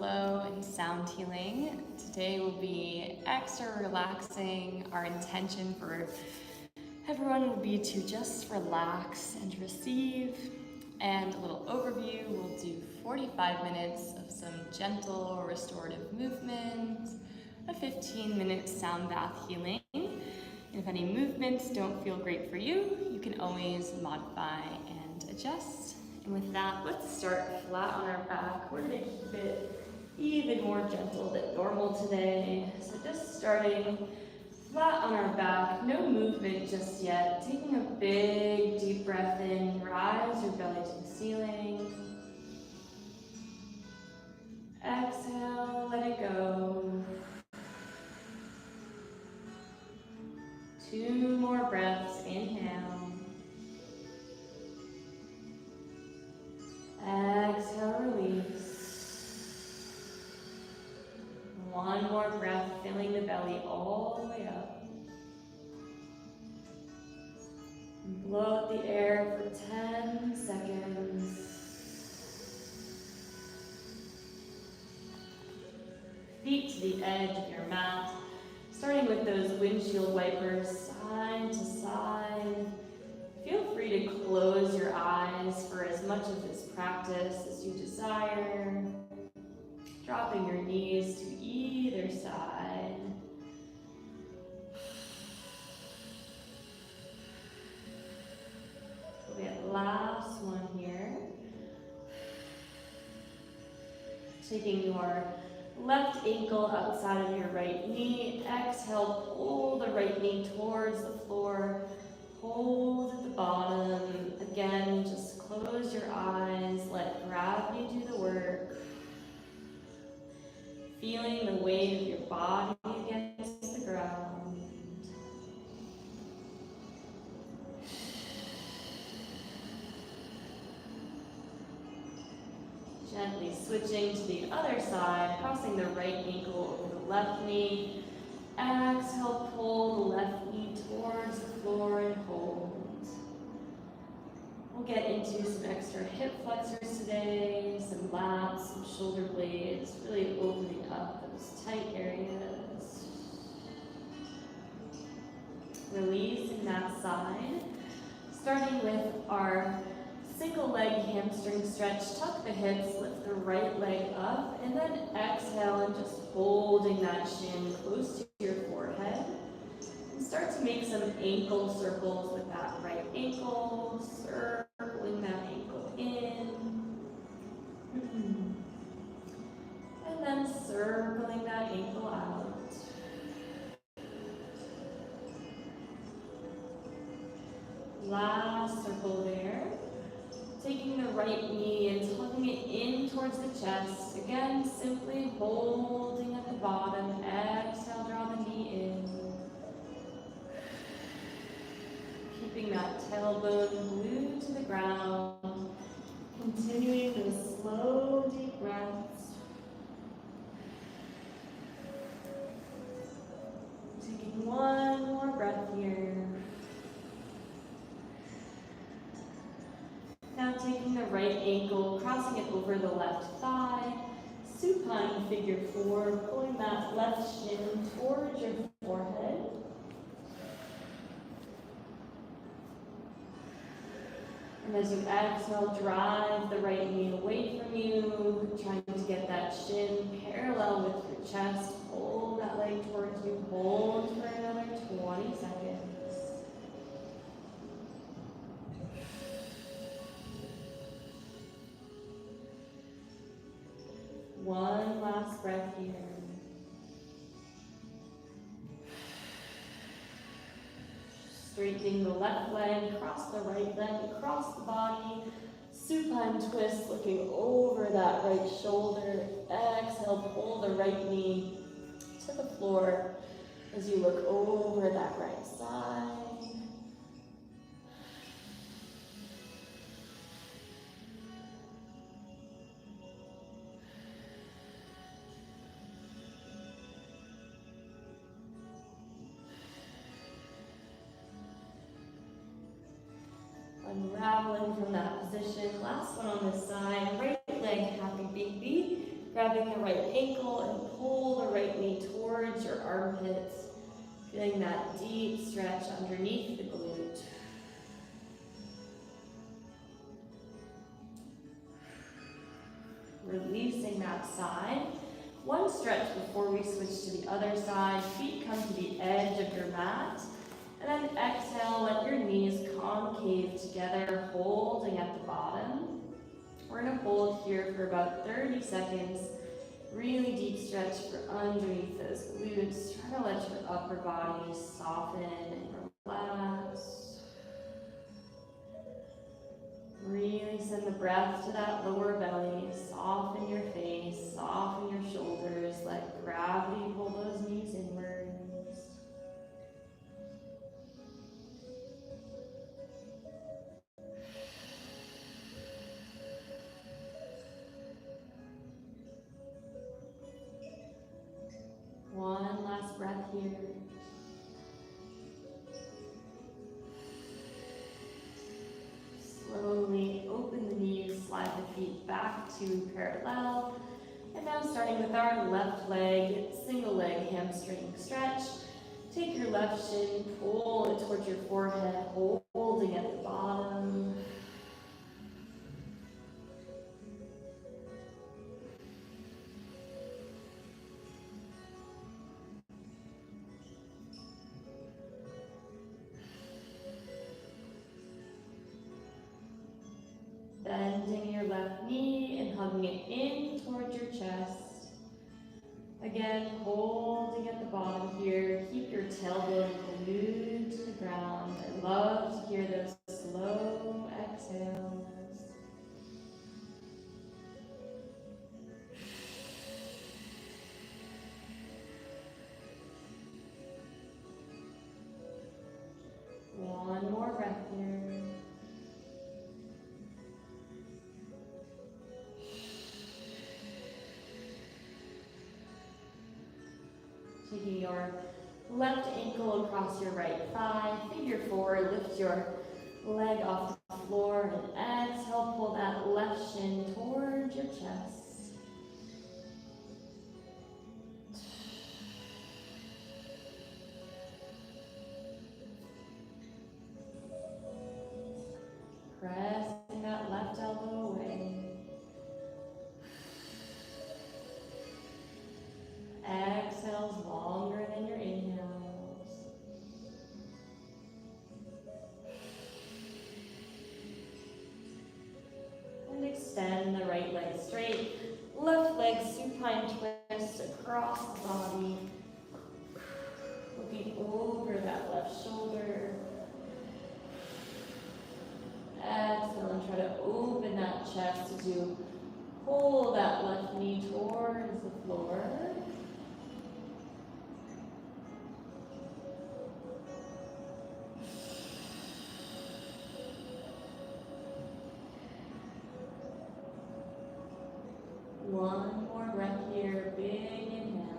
flow and sound healing. Today will be extra relaxing. Our intention for everyone will be to just relax and receive. And a little overview, we'll do 45 minutes of some gentle restorative movement, a 15-minute sound bath healing. And if any movements don't feel great for you, you can always modify and adjust. And with that, let's start flat on our back. We're gonna keep it even more gentle than normal today. So just starting flat on our back, no movement just yet. Taking a big deep breath in, rise your belly to the ceiling. Exhale, let it go. 2 more breaths, inhale. Exhale, release. 1 more breath, filling the belly all the way up. Blow out the air for 10 seconds. Feet to the edge of your mat, starting with those windshield wipers side to side. Feel free to close your eyes for as much of this practice as you desire, dropping your knees to either side. We have last one here. Taking your left ankle outside of your right knee. Exhale, pull the right knee towards the floor. Hold at the bottom. Again, just close your eyes. Let gravity do the work. Feeling the weight of your body against the ground. Gently switching to the other side, crossing the right ankle over the left knee. Exhale, pull the left knee towards the floor and hold. We'll get into some extra hip flexors today, some lats, some shoulder blades, really opening up those tight areas. Releasing that side. Starting with our single leg hamstring stretch, tuck the hips, lift the right leg up, and then exhale and just holding that shin close to your forehead. And start to make some ankle circles with that right ankle, circling that ankle in. And then circling that ankle out. Last circle there. Taking the right knee and tucking it in towards the chest. Again, simply holding at the bottom. Exhale, draw the knee in. Keeping that tailbone glued to the ground. Continuing those slow, deep breaths. Taking 1 more breath here. Now taking the right ankle, crossing it over the left thigh, supine figure 4, pulling that left shin towards your forehead. And as you exhale, drive the right knee away from you, trying to get that shin parallel with your chest. Pull that leg towards you, hold for another 20 seconds. One last breath here. Straightening the left leg, cross the right leg, across the body. Supine twist, looking over that right shoulder. Exhale, pull the right knee to the floor as you look over that right side. Unraveling from that position. Last one on this side. Right leg, happy baby. Grabbing the right ankle and pull the right knee towards your armpits. Feeling that deep stretch underneath the glute. Releasing that side. One stretch before we switch to the other side. Feet come to the edge of your mat. And then exhale, let your knees concave together, holding at the bottom. We're going to hold here for about 30 seconds. Really deep stretch for underneath those glutes. Try to let your upper body soften and relax. Really send the breath to that lower belly. Soften your face, soften your shoulders. Let gravity pull those knees inwards. One last breath here. Slowly open the knees, slide the feet back to parallel. And now starting with our left leg, single leg hamstring stretch. Take your left shin, pull it towards your forehead, holding at the bottom. Bending your left knee and hugging it in towards your chest. Again, holding at the bottom here. Keep your tailbone glued to the ground. I love to hear those slow exhales. One more breath here. Taking your left ankle across your right thigh, figure four, lift your leg off the floor, and exhale, pull that left shin towards your chest. Pressing that left elbow away. Exhales longer than your inhales. And extend the right leg straight. Left leg supine twist across the body. Looking over that left shoulder. Exhale and try to open that chest as you pull that left knee towards the floor. One more breath here, big inhale.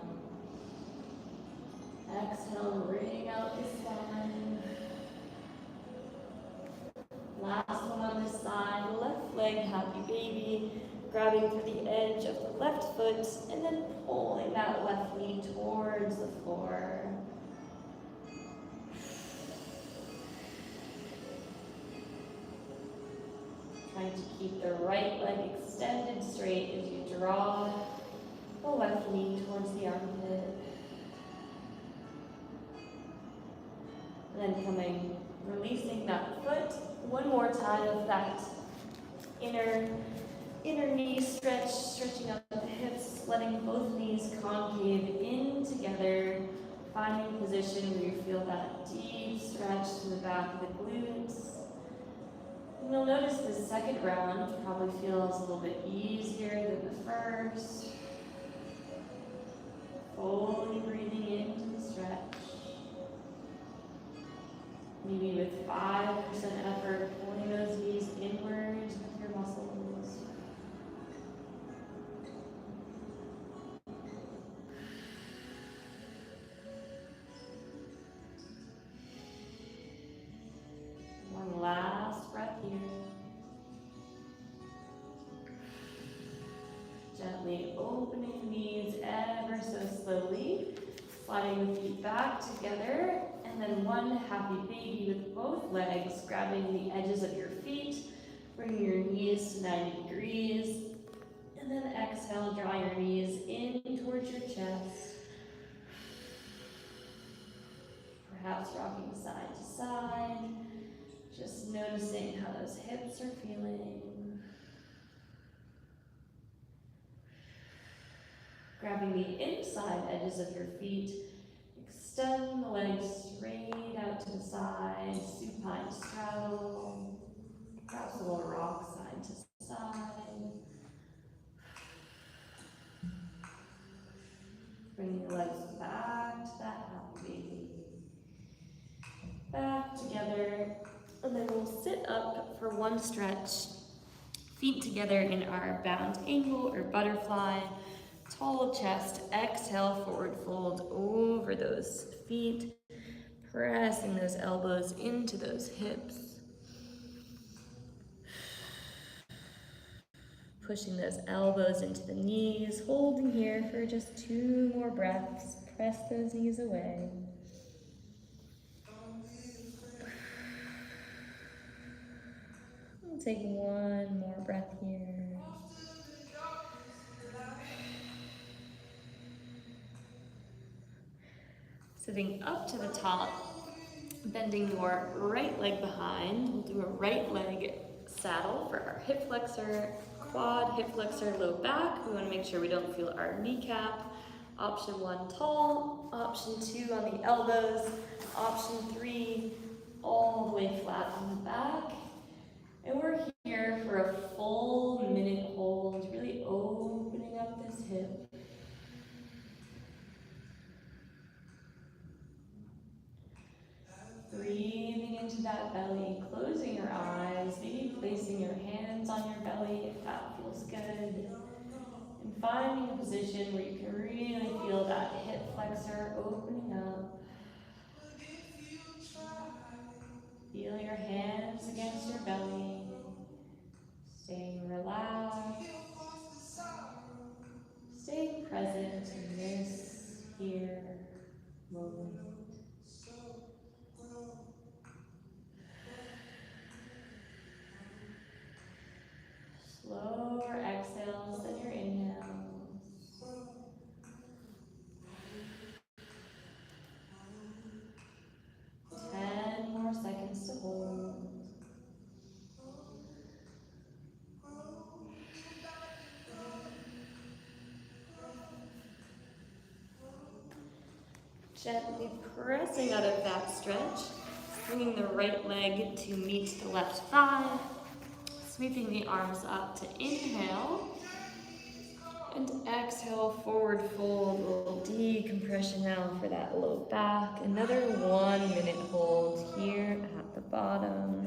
Exhale, wring out the spine. Last one on this side, left leg, happy baby. Grabbing through the edge of the left foot and then pulling that left knee towards the floor. Trying to keep the right leg extended straight as you draw the left knee towards the armpit. And then releasing that foot one more time of that inner knee stretch, stretching out the hips, letting both knees concave in together, finding a position where you feel that deep stretch to the back of the glutes. And you'll notice the second round probably feels a little bit easier than the first. Fully breathing into the stretch. Maybe with 5% effort, pulling those knees inwards with your muscles. One last breath here. Gently open Sliding the feet back together, and then one happy baby with both legs, grabbing the edges of your feet, bringing your knees to 90 degrees, and then exhale, draw your knees in towards your chest. Perhaps rocking side to side, just noticing how those hips are feeling. Grabbing the inside edges of your feet, extend the legs straight out to the side, supine straddle, perhaps a little rock side to side. Bringing the legs back to that happy baby. Back together, and then we'll sit up for one stretch. Feet together in our bound angle or butterfly. Tall chest, exhale, forward fold over those feet, pressing those elbows into those hips. Pushing those elbows into the knees, holding here for just 2 more breaths. Press those knees away. We'll take 1 more breath here. Sitting up to the top, bending your right leg behind. We'll do a right leg saddle for our hip flexor, quad, hip flexor, low back. We want to make sure we don't feel our kneecap. Option 1, tall. Option 2, on the elbows. Option 3, all the way flat on the back. And we're here for a full minute hold, really opening up this hip. Breathing into that belly, closing your eyes, maybe placing your hands on your belly if that feels good. And finding a position where you can really feel that hip flexor opening up. Feel your hands against your belly, staying relaxed, staying present in this here moment. Slower exhales than your inhales. 10 more seconds to hold. Gently pressing out of that stretch, bringing the right leg to meet the left thigh, sweeping the arms up to inhale, and exhale, forward fold, a little decompression now for that low back. Another 1 minute hold here at the bottom.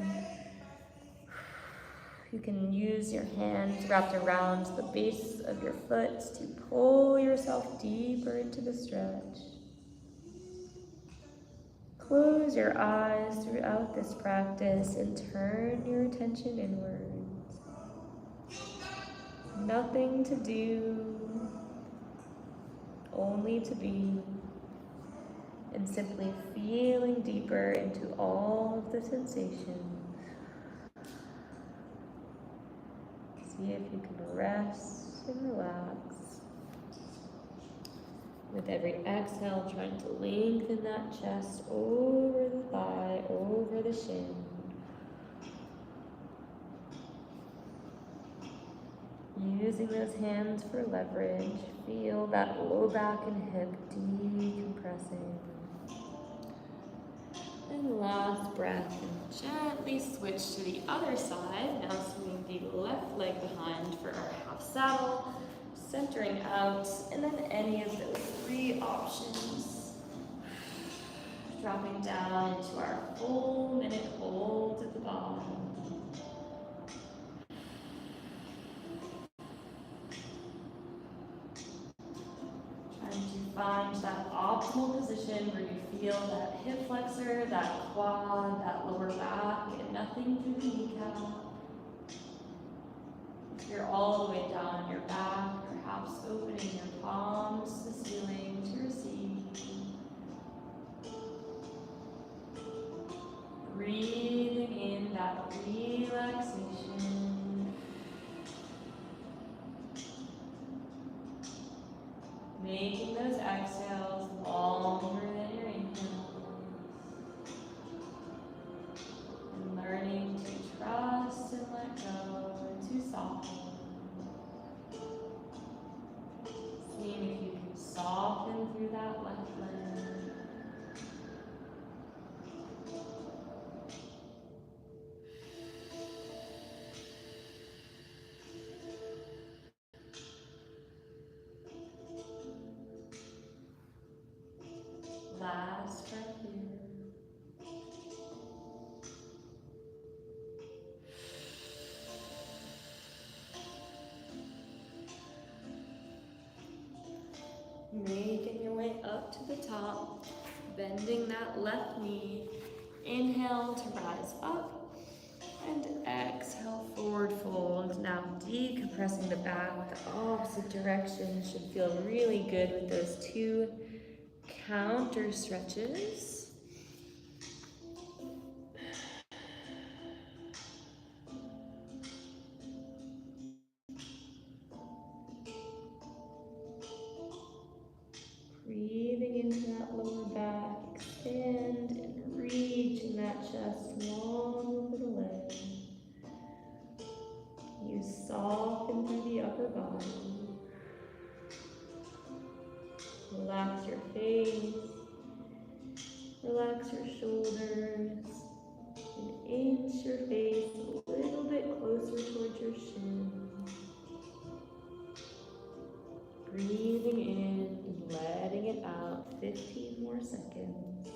You can use your hands wrapped around the base of your foot to pull yourself deeper into the stretch. Close your eyes throughout this practice and turn your attention inwards. Nothing to do, only to be, and simply feeling deeper into all of the sensations. See if you can rest and relax. With every exhale, trying to lengthen that chest over the thigh, over the shin. Using those hands for leverage, feel that low back and hip decompressing. And last breath, and gently switch to the other side. Now swinging the left leg behind for our half saddle. Centering out, and then any of those 3 options. Dropping down into our full minute hold at the bottom. Trying to find that optimal position where you feel that hip flexor, that quad, that lower back, and nothing through the kneecap. If you're all the way down on your back, perhaps opening your palms to the ceiling to receive. Making those exhales longer than your inhales. And learning to trust and let go and to soften. Seeing if you can soften through that left leg. Last breath here. Making your way up to the top, bending that left knee. Inhale to rise up, and exhale, forward fold. Now decompressing the back the opposite direction. Should feel really good with those two counter stretches. Breathing into that lower back, extend and reach in that chest long over the leg. You soften through the upper body. Relax your face, relax your shoulders, and inch your face a little bit closer towards your shin. Breathing in and letting it out, 15 more seconds.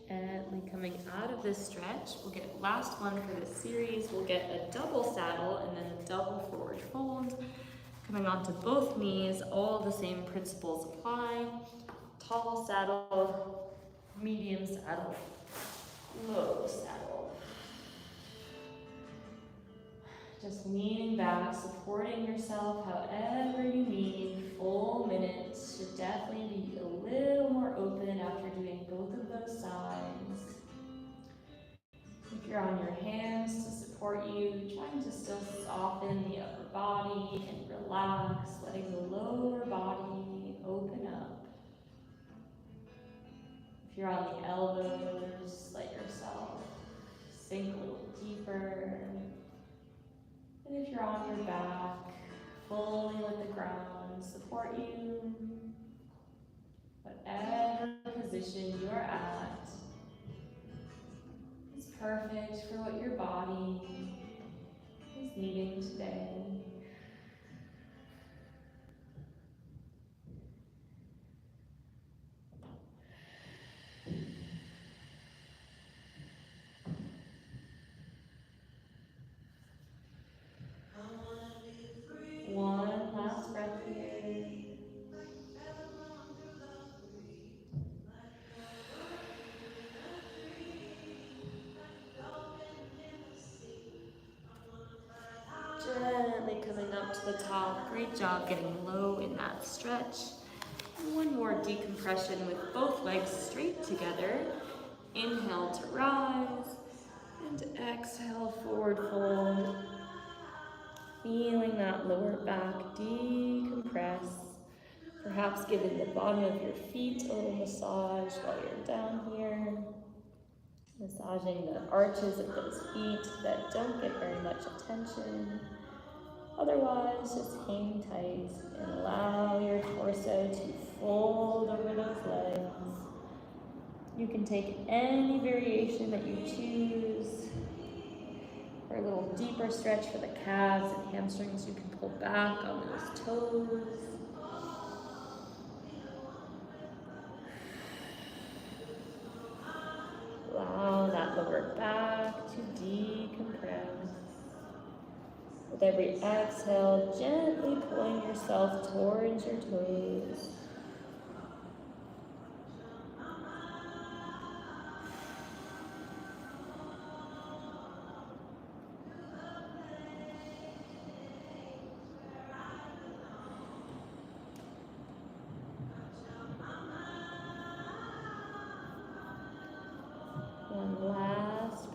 Gently coming out of this stretch, we'll get last one for this series. We'll get a double saddle and then a double forward fold. Coming onto both knees, all the same principles apply. Tall saddle, medium saddle, low saddle. Just leaning back, supporting yourself however you need. Full minutes should definitely be a little more open after doing both of those sides. If you're on your hands to support you, trying to still soften the upper body and relax, letting the lower body open up. If you're on the elbows, let yourself sink a little deeper. And if you're on your back, fully let the ground support you. Whatever position you're at is perfect for what your body is needing today. One last breath here. Gently coming up to the top. Great job getting low in that stretch. One more decompression with both legs straight together. Inhale to rise, and exhale, forward fold. Feeling that lower back decompress. Perhaps giving the bottom of your feet a little massage while you're down here. Massaging the arches of those feet that don't get very much attention. Otherwise, just hang tight and allow your torso to fold over those legs. You can take any variation that you choose. For a little deeper stretch for the calves and hamstrings, you can pull back on those toes. Allow that lower back to decompress. With every exhale, gently pulling yourself towards your toes.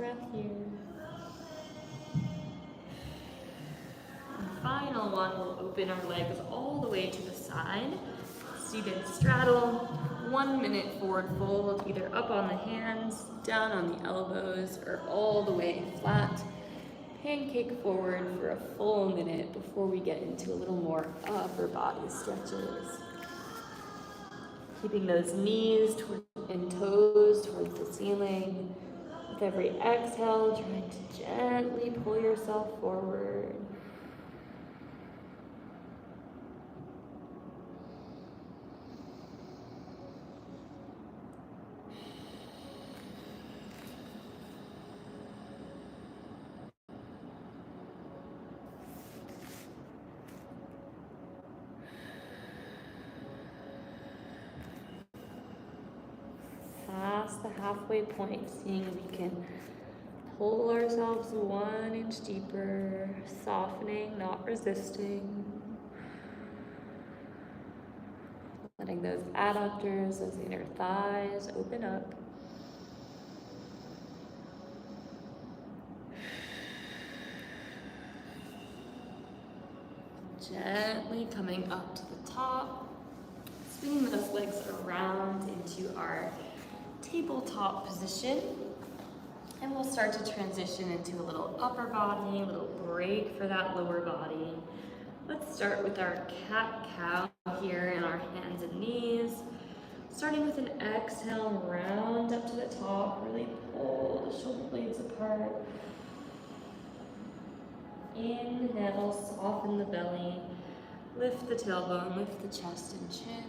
breath here. And final one, we'll open our legs all the way to the side. Seated straddle, 1 minute forward fold, either up on the hands, down on the elbows, or all the way flat. Pancake forward for a full minute before we get into a little more upper body stretches. Keeping those knees and toes towards the ceiling. With every exhale, trying to gently pull yourself forward. Past the halfway point, seeing if we can pull ourselves 1 inch deeper, softening, not resisting. Letting those adductors, those inner thighs open up. Gently coming up to the top, spinning those legs around into our tabletop position. And we'll start to transition into a little upper body, a little break for that lower body. Let's start with our cat-cow here in our hands and knees. Starting with an exhale, round up to the top, really pull the shoulder blades apart. Inhale, soften the belly, lift the tailbone, lift the chest and chin.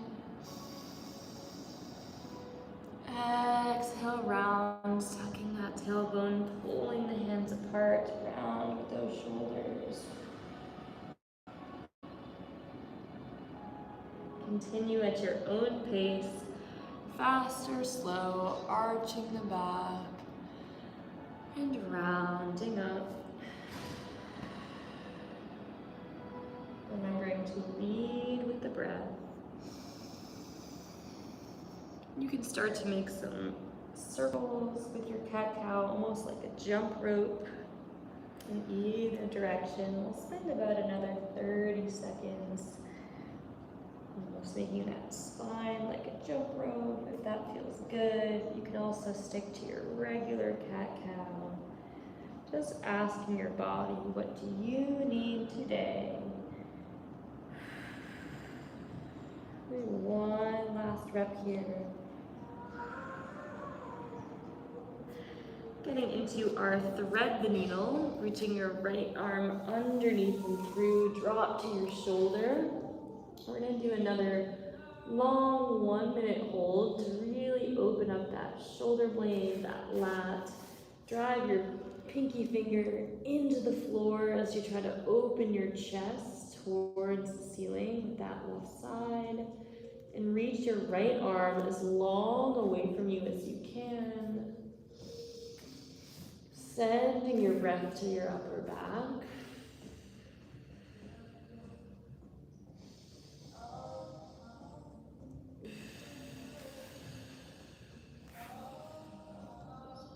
Exhale, round, sucking that tailbone, pulling the hands apart, round with those shoulders. Continue at your own pace, fast or slow, arching the back and rounding up. Remembering to lead with the breath. You can start to make some circles with your cat-cow, almost like a jump rope in either direction. We'll spend about another 30 seconds almost making that spine like a jump rope. If that feels good, you can also stick to your regular cat-cow. Just asking your body, what do you need today? One last rep here. Getting into our thread the needle, reaching your right arm underneath and through, drop to your shoulder. We're going to do another long 1 minute hold to really open up that shoulder blade, that lat. Drive your pinky finger into the floor as you try to open your chest towards the ceiling with that left side. And reach your right arm as long away from you as you can. Sending your breath to your upper back.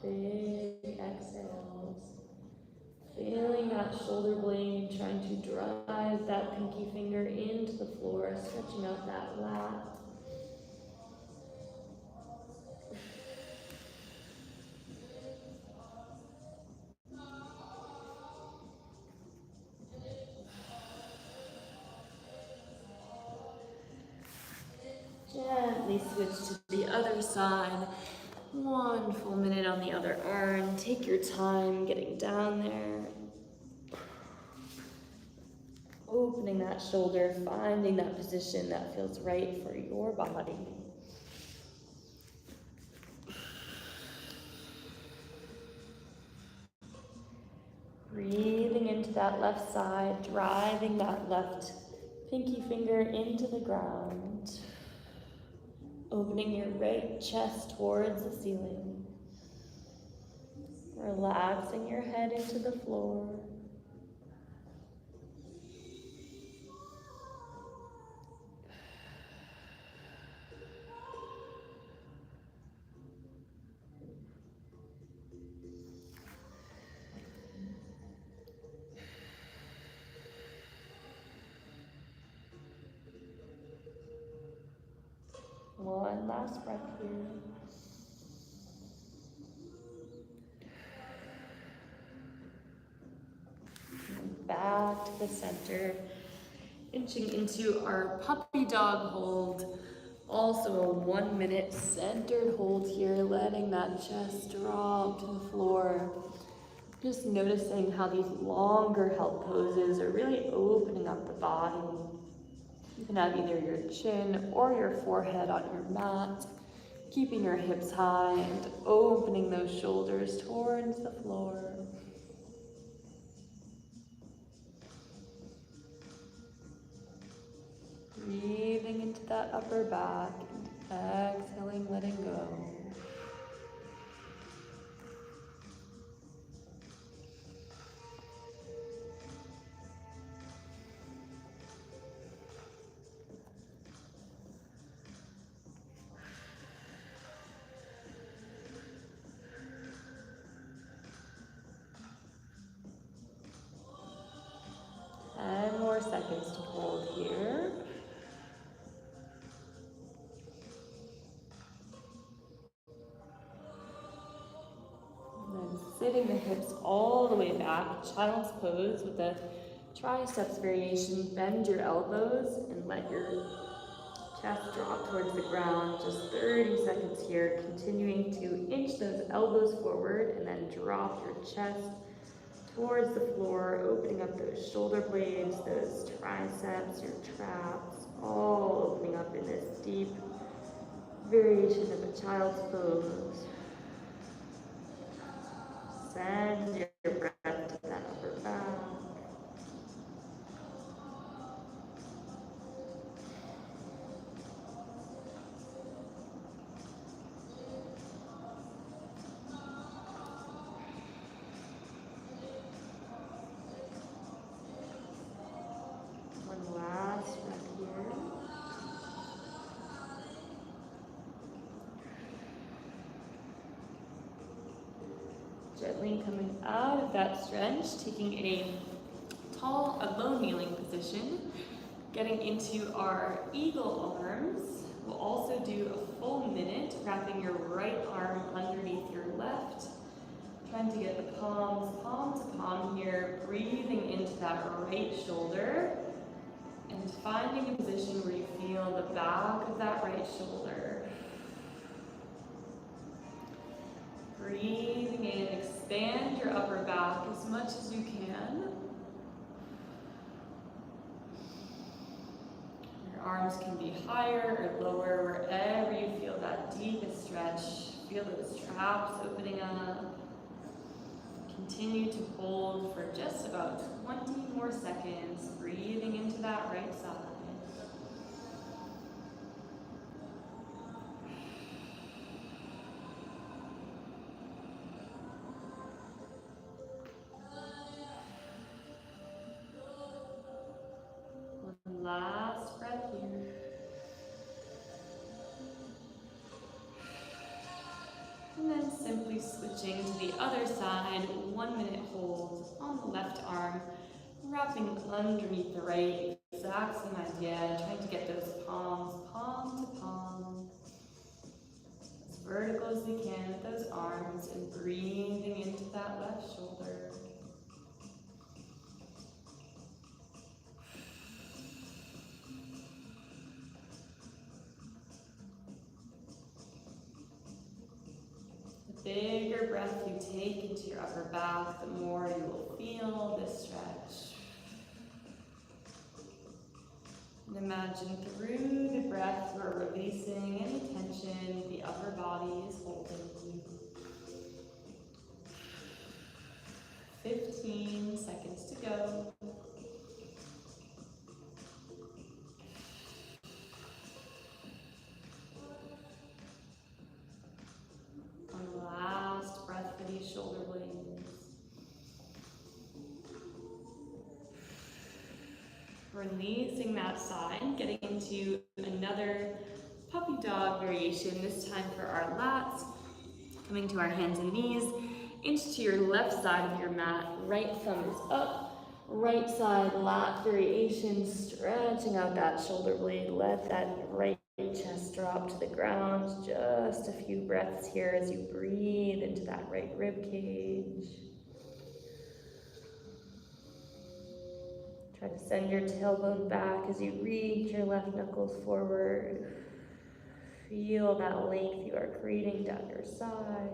Big exhales. Feeling that shoulder blade, trying to drive that pinky finger into the floor, stretching out that lat. Gently switch to the other side. 1 full minute on the other arm. Take your time getting down there. Opening that shoulder, finding that position that feels right for your body. Breathing into that left side, driving that left pinky finger into the ground. Opening your right chest towards the ceiling. Relaxing your head into the floor. last breath here. And back to the center, inching into our puppy dog hold. Also a 1 minute centered hold here, letting that chest drop to the floor. Just noticing how these longer held poses are really opening up the body. You can have either your chin or your forehead on your mat, keeping your hips high and opening those shoulders towards the floor. Breathing into that upper back and exhaling, letting go. More seconds to hold here. And then sitting the hips all the way back, child's pose with the triceps variation. Bend your elbows and let your chest drop towards the ground. Just 30 seconds here, continuing to inch those elbows forward and then drop your chest towards the floor, opening up those shoulder blades, those triceps, your traps, all opening up in this deep variation of a child's pose. Send your breath to that upper back. One last breath here. Gently coming out of that stretch, taking a low kneeling position, getting into our eagle arms. We'll also do a full minute, wrapping your right arm underneath your left, trying to get the palms, palm to palm here, breathing into that right shoulder, and finding a position where you feel the back of that right shoulder. Breathing in, expand your upper back as much as you can. Your arms can be higher or lower, wherever you feel that deepest stretch. Feel those traps opening up. Continue to hold for just about 20 more seconds, breathing into that right side. One last breath here. And then simply switching to the other side, 1 minute hold on the left arm, wrapping underneath the right, exact same idea, trying to get those palms, palm to palm, as vertical as we can with those arms, and breathing into that left shoulder. The bigger breath you take into your upper back, the more you will feel this stretch. And imagine through the breath we're releasing any tension the upper body is holding. 15 seconds to go. One last breath for these shoulder blades. Releasing that side, getting into another puppy dog variation, this time for our lats. Coming to our hands and knees, inch to your left side of your mat, right thumb is up, right side lat variation, stretching out that shoulder blade, let that right chest drop to the ground. Just a few breaths here as you breathe into that right rib cage. Try to send your tailbone back as you reach your left knuckles forward. Feel that length you are creating down your side.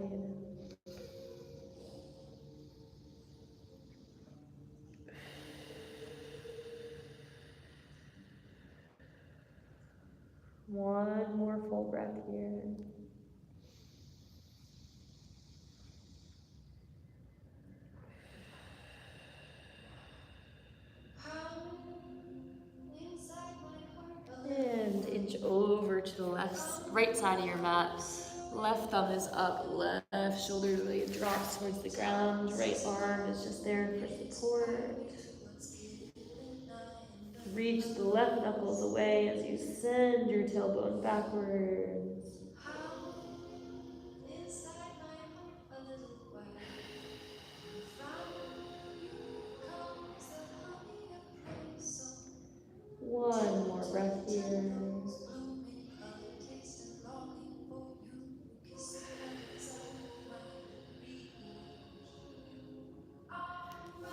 One more full breath here. And inch over to the right side of your mat. Left thumb is up, left shoulder really drops towards the ground. Right arm is just there for support. Reach the left knuckles away as you send your tailbone backwards. One more breath here.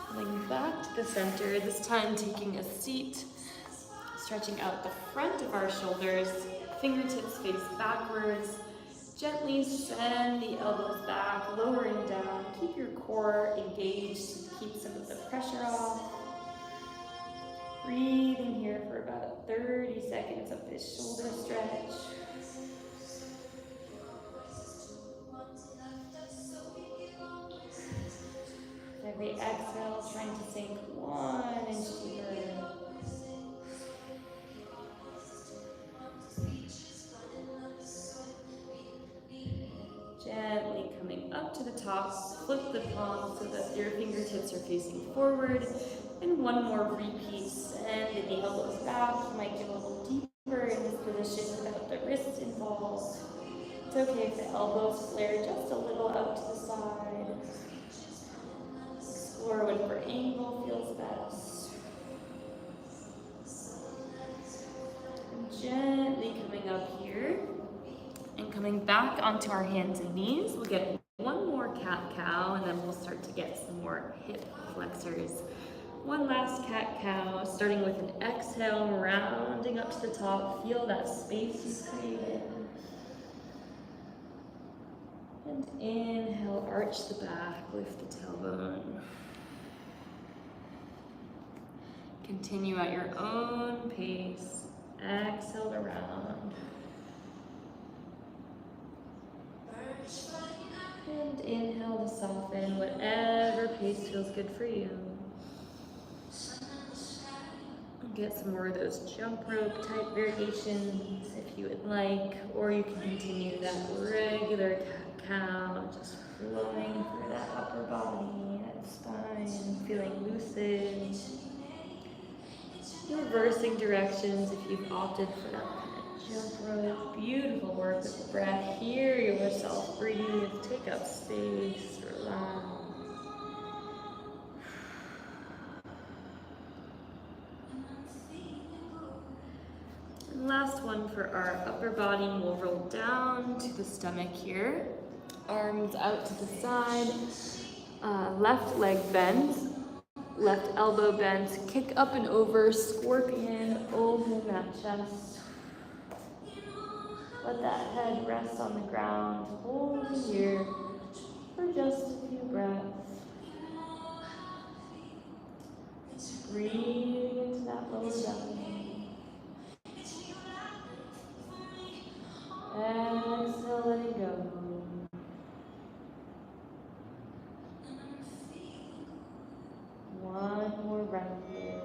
Coming back to the center, this time taking a seat, stretching out the front of our shoulders, fingertips face backwards. Gently send the elbows back, lowering down. Keep your core engaged to keep some of the pressure off. Breathing here for about 30 seconds of this shoulder stretch. Every exhale, trying to sink 1 inch deeper. Gently coming up to the top, flip the palms so that your fingertips are facing forward. And one more repeat, send the elbows back. You might get a little deeper in this position without the wrists involved. It's okay if the elbows flare just a little out to the side. Explore whatever angle feels best. And gently coming up here and coming back onto our hands and knees. We'll get one more cat-cow and then we'll start to get some more hip flexors. One last cat-cow, starting with an exhale, rounding up to the top. Feel that space you've created. And inhale, arch the back, lift the tailbone. Continue at your own pace. Exhale around. And inhale to soften, whatever pace feels good for you. Get some more of those jump rope type variations if you would like, or you can continue that regular cat-cow, just flowing through that upper body, that spine, feeling lucid. Reversing directions if you've opted for that kind of jump rope. Beautiful work with the breath. Hear yourself breathe, take up space, relax. And last one for our upper body, we'll roll down to the stomach here. Arms out to the side, left leg bent, left elbow bent, kick up and over, scorpion, open that chest. Let that head rest on the ground, hold here for just a few breaths. Breathing into that lower belly. Exhale, letting go. One more breath here.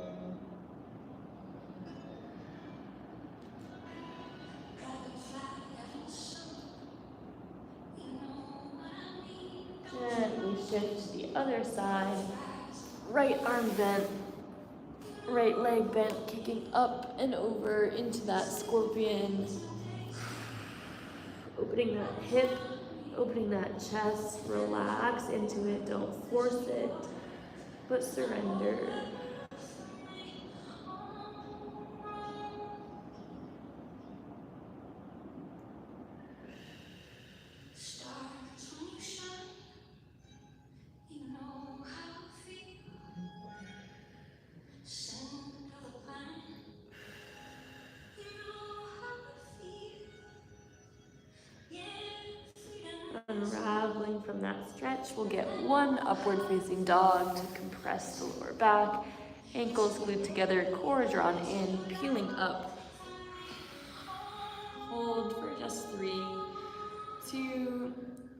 Gently shift to the other side. Right arm bent, right leg bent, kicking up and over into that scorpion. Opening that hip, opening that chest, relax into it, don't force it, but surrender. Unraveling from that stretch, we'll get one upward facing dog to compress the lower back, ankles glued together, core drawn in, peeling up. Hold for just 3, 2,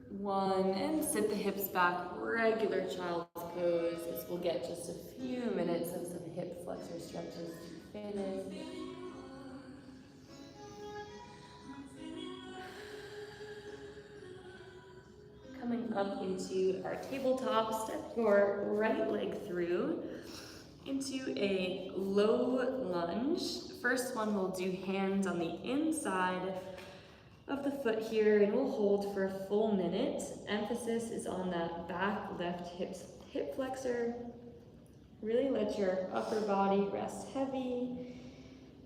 1, and sit the hips back, regular child's pose, as we'll get just a few minutes of some hip flexor stretches to finish. Coming up into our tabletop, step your right leg through into a low lunge. First one, we'll do hands on the inside of the foot here, and we'll hold for a full minute. Emphasis is on that back left hip flexor. Really let your upper body rest heavy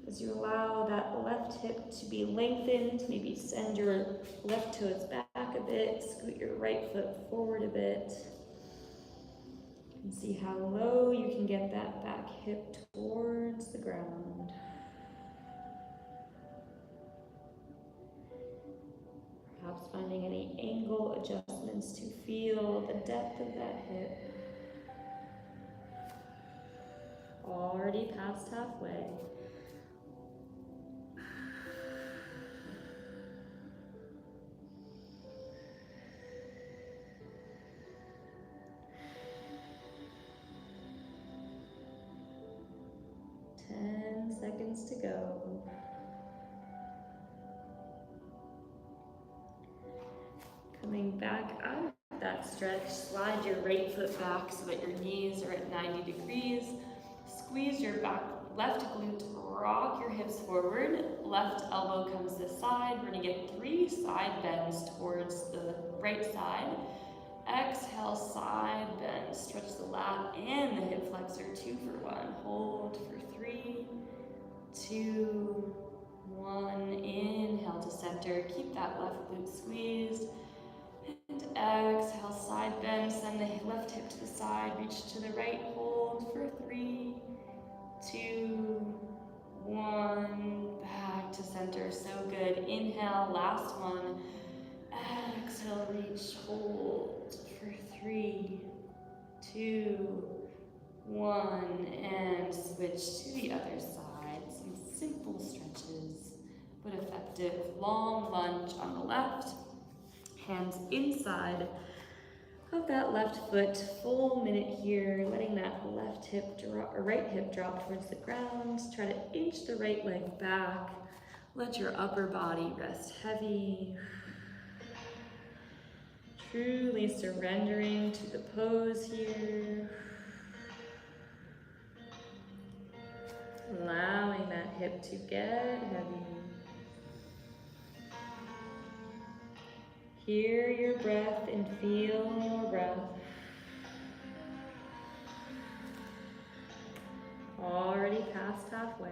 as you allow that left hip to be lengthened. Maybe send your left toes back a bit, scoot your right foot forward a bit. And see how low you can get that back hip towards the ground. Perhaps finding any angle adjustments to feel the depth of that hip. Already past halfway. Seconds to go. Coming back out of that stretch, slide your right foot back so that your knees are at 90 degrees. Squeeze your back left glute, rock your hips forward. Left elbow comes to the side. We're gonna get 3 side bends towards the right side. Exhale, side bend. Stretch the lat and the hip flexor, 2 for 1. Hold for 3, 2, 1. Inhale to center. Keep that left glute squeezed. And exhale, side bend. Send the left hip to the side. Reach to the right. Hold for 3, 2, 1. Back to center. So good. Inhale, last one. Exhale, reach. Hold for 3, 2, 1. And switch to the other side. Some simple stretches, but effective. Long lunge on the left. Hands inside of that left foot. Full minute here, letting that left hip drop, or right hip drop towards the ground. Try to inch the right leg back. Let your upper body rest heavy. Truly surrendering to the pose here. Allowing that hip to get heavy. Hear your breath and feel your breath. Already past halfway.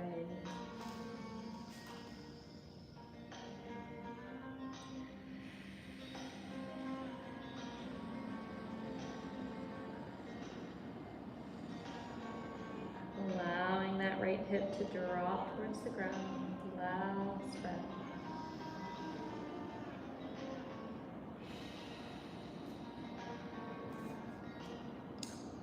Allowing that right hip to drop towards the ground. Last breath.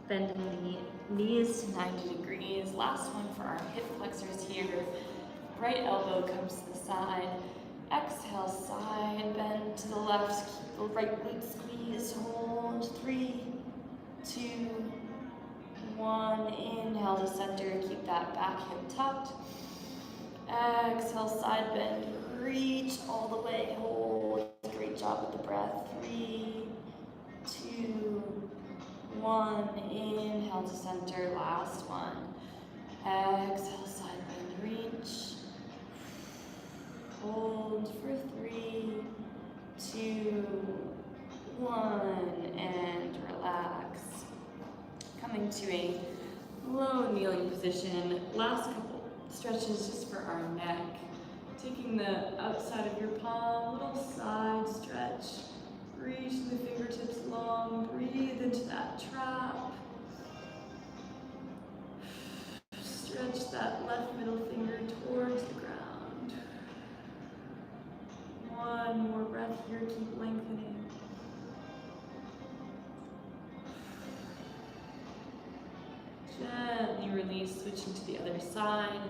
Bending the knees to 90 degrees. Last one for our hip flexors here. Right elbow comes to the side. Exhale, side bend to the left. Keep the right glute squeezed. Hold. 3, 2, 1. Inhale to center. Keep that back hip tucked. Exhale, side bend. Reach all the way. Hold. Great job with the breath. 3, 2, 1. Inhale to center. Last one. Exhale, side bend. Reach. Hold for 3, 2, 1. And relax. Coming to a low kneeling position. Last couple stretches just for our neck. Taking the outside of your palm, little side stretch. Reach the fingertips long. Breathe into that trap. Stretch that left middle finger towards the ground. One more breath here. Keep lengthening. Gently release, switching to the other side.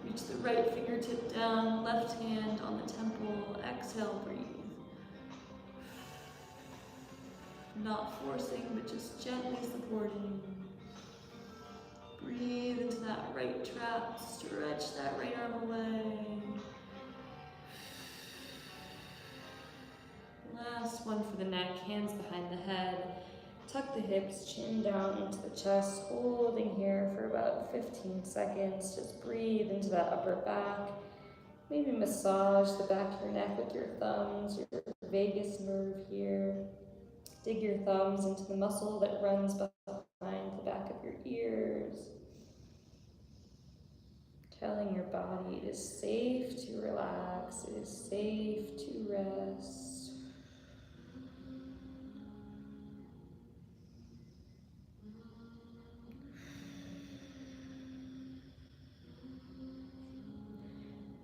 Reach the right fingertip down, left hand on the temple. Exhale, breathe. Not forcing, but just gently supporting. Breathe into that right trap. Stretch that right arm away. Last one for the neck, hands behind the head. Tuck the hips, chin down into the chest, holding here for about 15 seconds. Just breathe into that upper back. Maybe massage the back of your neck with your thumbs, your vagus nerve here. Dig your thumbs into the muscle that runs behind the back of your ears. Telling your body it is safe to relax, it is safe to rest.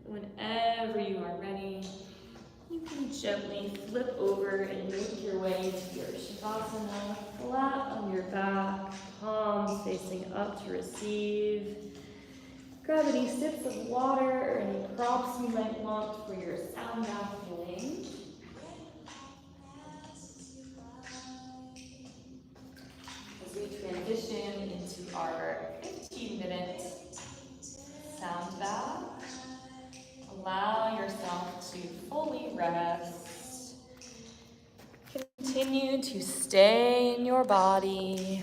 Whenever you are ready, you can gently flip over and make your way to your Shavasana, flat on your back, palms facing up to receive. Grab any sips of water or any props you might want for your sound bath healing. As we transition into our 15-minute sound bath, allow yourself to fully rest. Continue to stay in your body,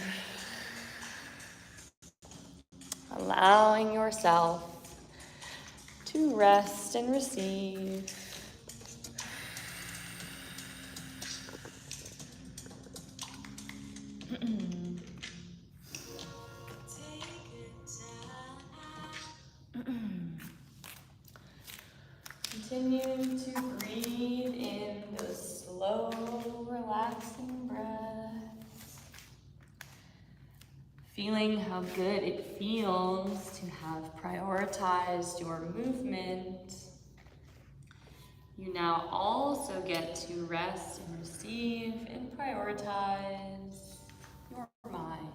allowing yourself to rest and receive. Continue to breathe in those slow, relaxing breaths. Feeling how good it feels to have prioritized your movement. You now also get to rest and receive and prioritize your mind.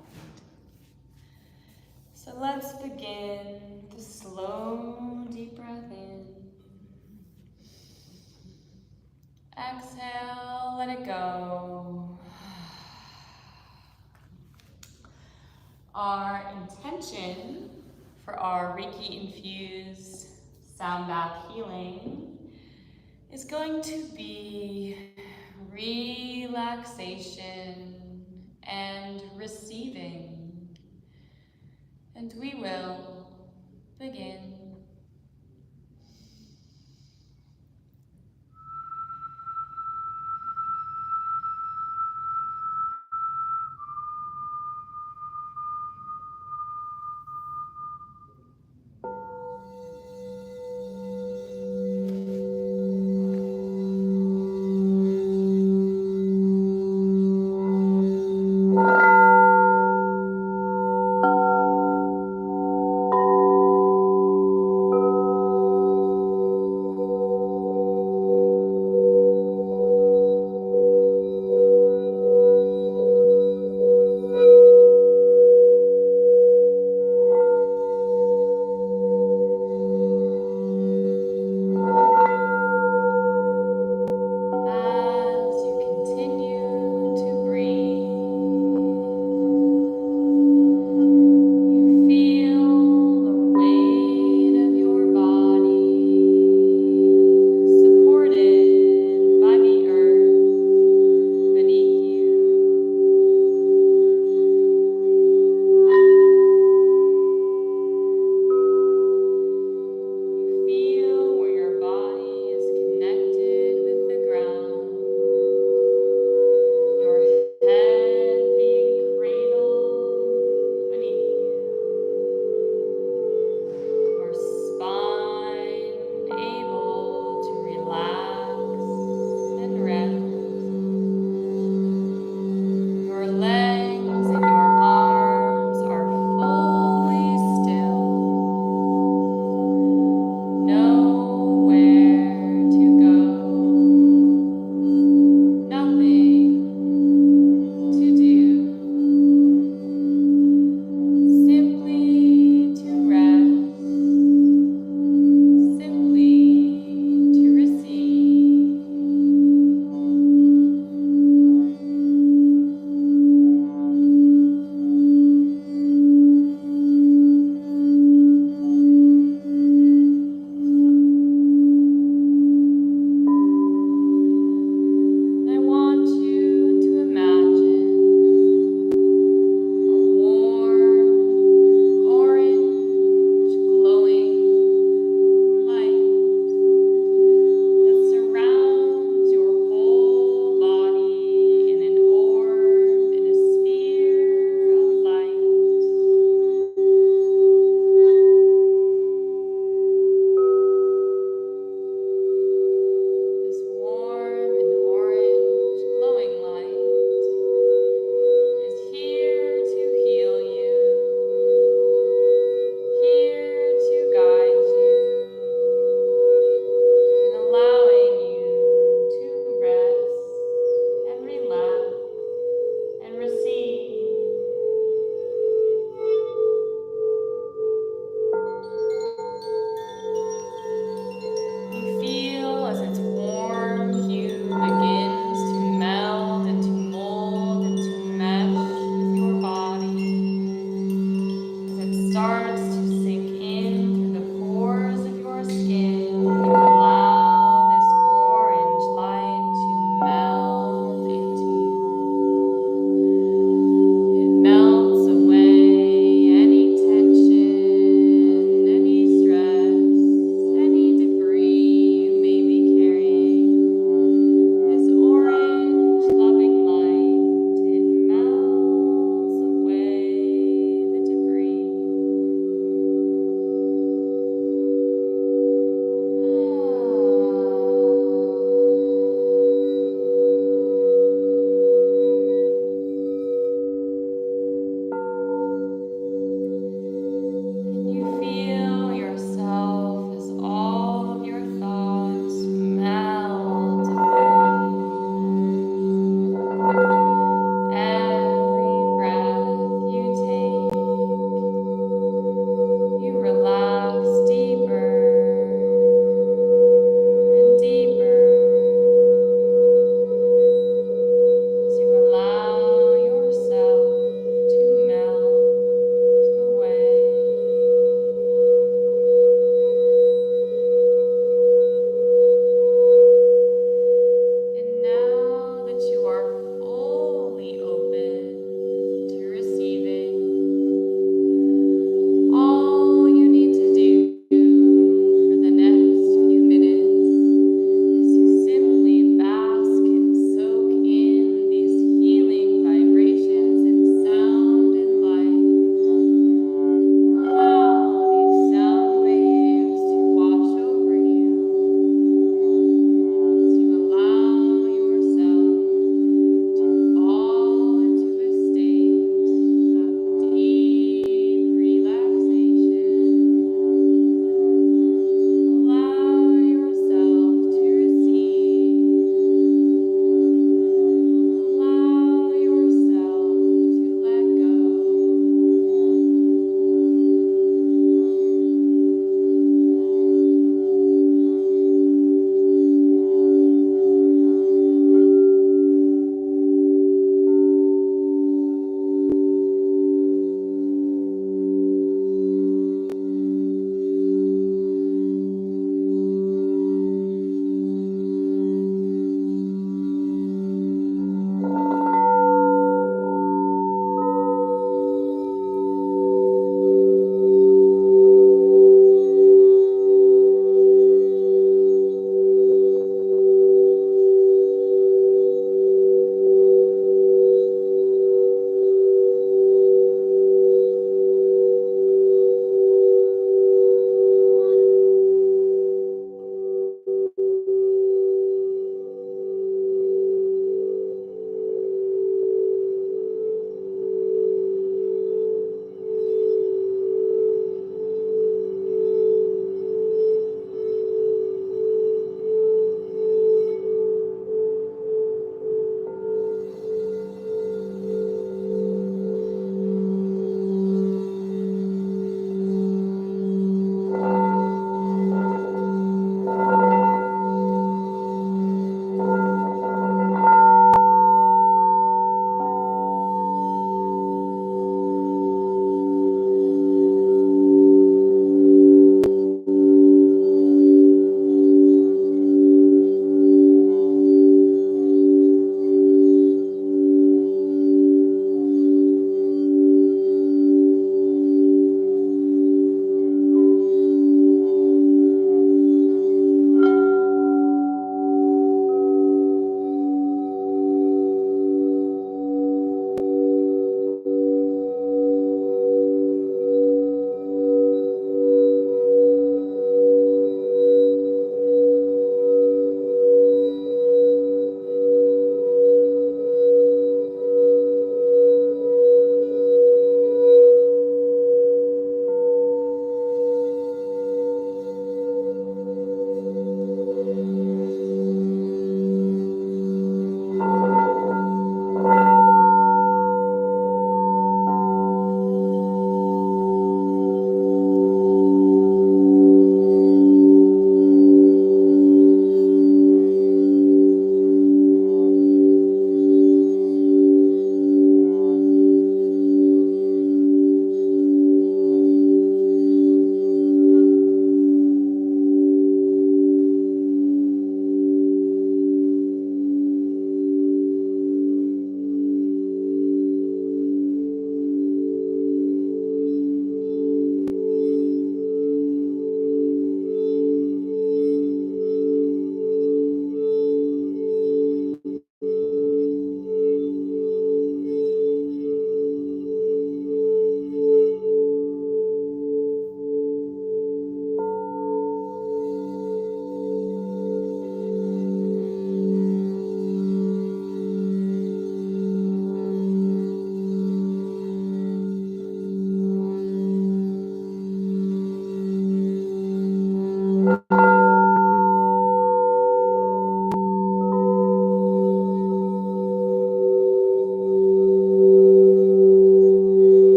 So let's begin with a slow, deep breath in. Exhale, let it go. Our intention for our Reiki-infused sound bath healing is going to be relaxation and receiving. And we will begin.